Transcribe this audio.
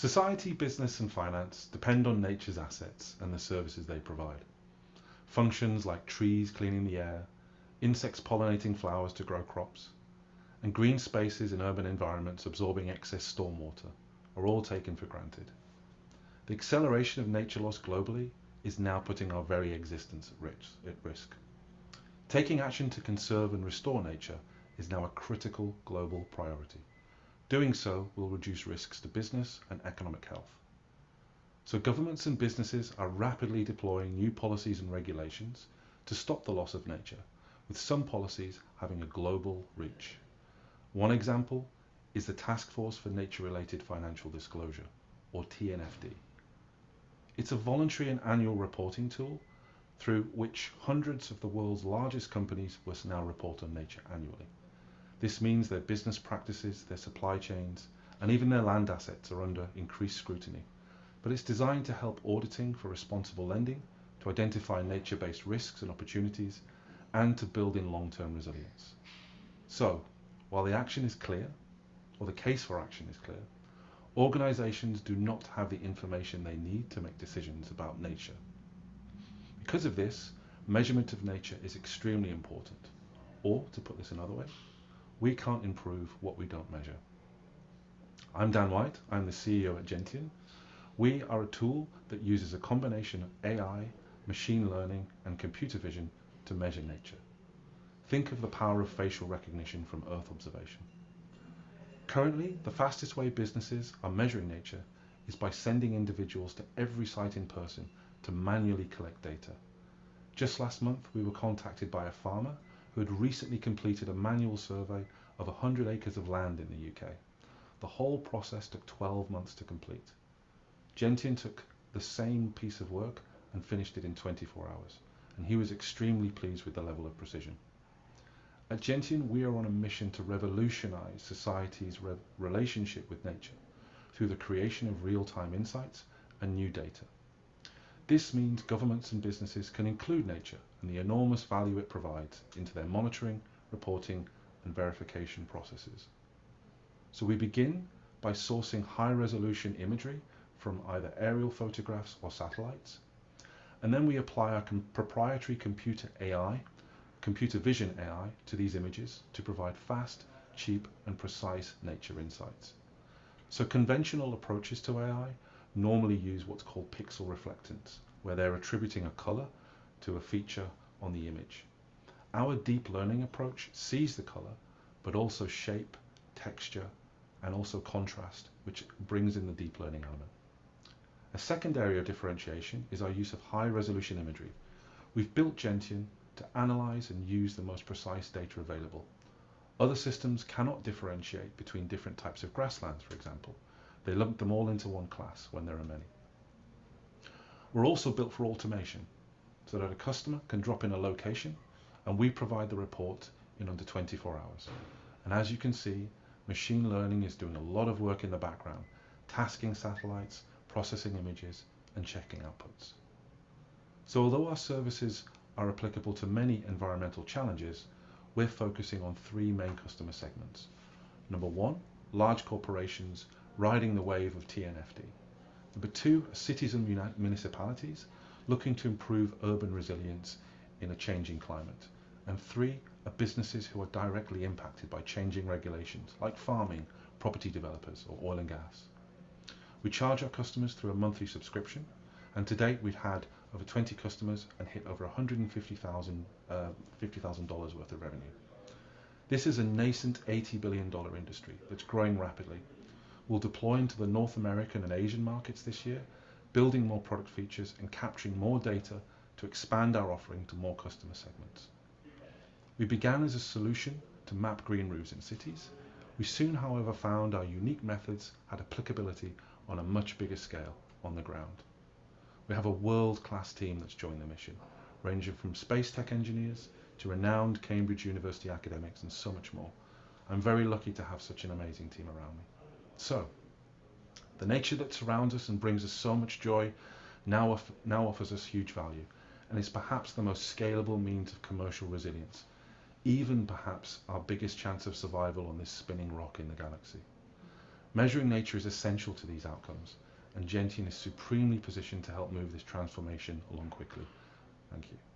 Society, business and finance depend on nature's assets and the services they provide. Functions like trees cleaning the air, insects pollinating flowers to grow crops, and green spaces in urban environments absorbing excess stormwater are all taken for granted. The acceleration of nature loss globally is now putting our very existence at risk. Taking action to conserve and restore nature is now a critical global priority. Doing so will reduce risks to business and economic health. So governments and businesses are rapidly deploying new policies and regulations to stop the loss of nature, with some policies having a global reach. One example is the Task Force for Nature-Related Financial Disclosure, or TNFD. It's a voluntary and annual reporting tool through which hundreds of the world's largest companies must now report on nature annually. This means their business practices, their supply chains, and even their land assets are under increased scrutiny. But it's designed to help auditing for responsible lending, to identify nature-based risks and opportunities, and to build in long-term resilience. So, while the action is clear, or the case for action is clear, organizations do not have the information they need to make decisions about nature. Because of this, measurement of nature is extremely important. Or, to put this another way, we can't improve what we don't measure. I'm Dan White, I'm the CEO at Gentian. We are a tool that uses a combination of AI, machine learning, and computer vision to measure nature. Think of the power of facial recognition from Earth observation. Currently, the fastest way businesses are measuring nature is by sending individuals to every site in person to manually collect data. Just last month, we were contacted by a farmer who had recently completed a manual survey of 100 acres of land in the UK. The whole process took 12 months to complete. Gentian took the same piece of work and finished it in 24 hours, and he was extremely pleased with the level of precision. At Gentian, we are on a mission to revolutionize society's relationship with nature through the creation of real-time insights and new data. This means governments and businesses can include nature and the enormous value it provides into their monitoring, reporting, and verification processes. So we begin by sourcing high-resolution imagery from either aerial photographs or satellites, and then we apply our proprietary computer vision AI to these images to provide fast, cheap, and precise nature insights. So conventional approaches to AI normally use what's called pixel reflectance, where they're attributing a color to a feature on the image. Our deep learning approach sees the color, but also shape, texture, and also contrast, which brings in the deep learning element. A second area of differentiation is our use of high-resolution imagery. We've built Gentian to analyze and use the most precise data available. Other systems cannot differentiate between different types of grasslands, for example. They lump them all into one class when there are many. We're also built for automation, so that a customer can drop in a location and we provide the report in under 24 hours. And as you can see, machine learning is doing a lot of work in the background, tasking satellites, processing images, and checking outputs. So although our services are applicable to many environmental challenges, we're focusing on three main customer segments. Number one, large corporations riding the wave of TNFD. Number two, cities and municipalities looking to improve urban resilience in a changing climate. And three are businesses who are directly impacted by changing regulations like farming, property developers, or oil and gas. We charge our customers through a monthly subscription, and to date we've had over 20 customers and hit over $150,000 worth of revenue. This is a nascent $80 billion industry that's growing rapidly. We'll deploy into the North American and Asian markets this year, building more product features and capturing more data to expand our offering to more customer segments. We began as a solution to map green roofs in cities. We soon, however, found our unique methods had applicability on a much bigger scale on the ground. We have a world-class team that's joined the mission, ranging from space tech engineers to renowned Cambridge University academics and so much more. I'm very lucky to have such an amazing team around me. So, the nature that surrounds us and brings us so much joy now offers us huge value, and is perhaps the most scalable means of commercial resilience, even perhaps our biggest chance of survival on this spinning rock in the galaxy. Measuring nature is essential to these outcomes, and Gentian is supremely positioned to help move this transformation along quickly. Thank you.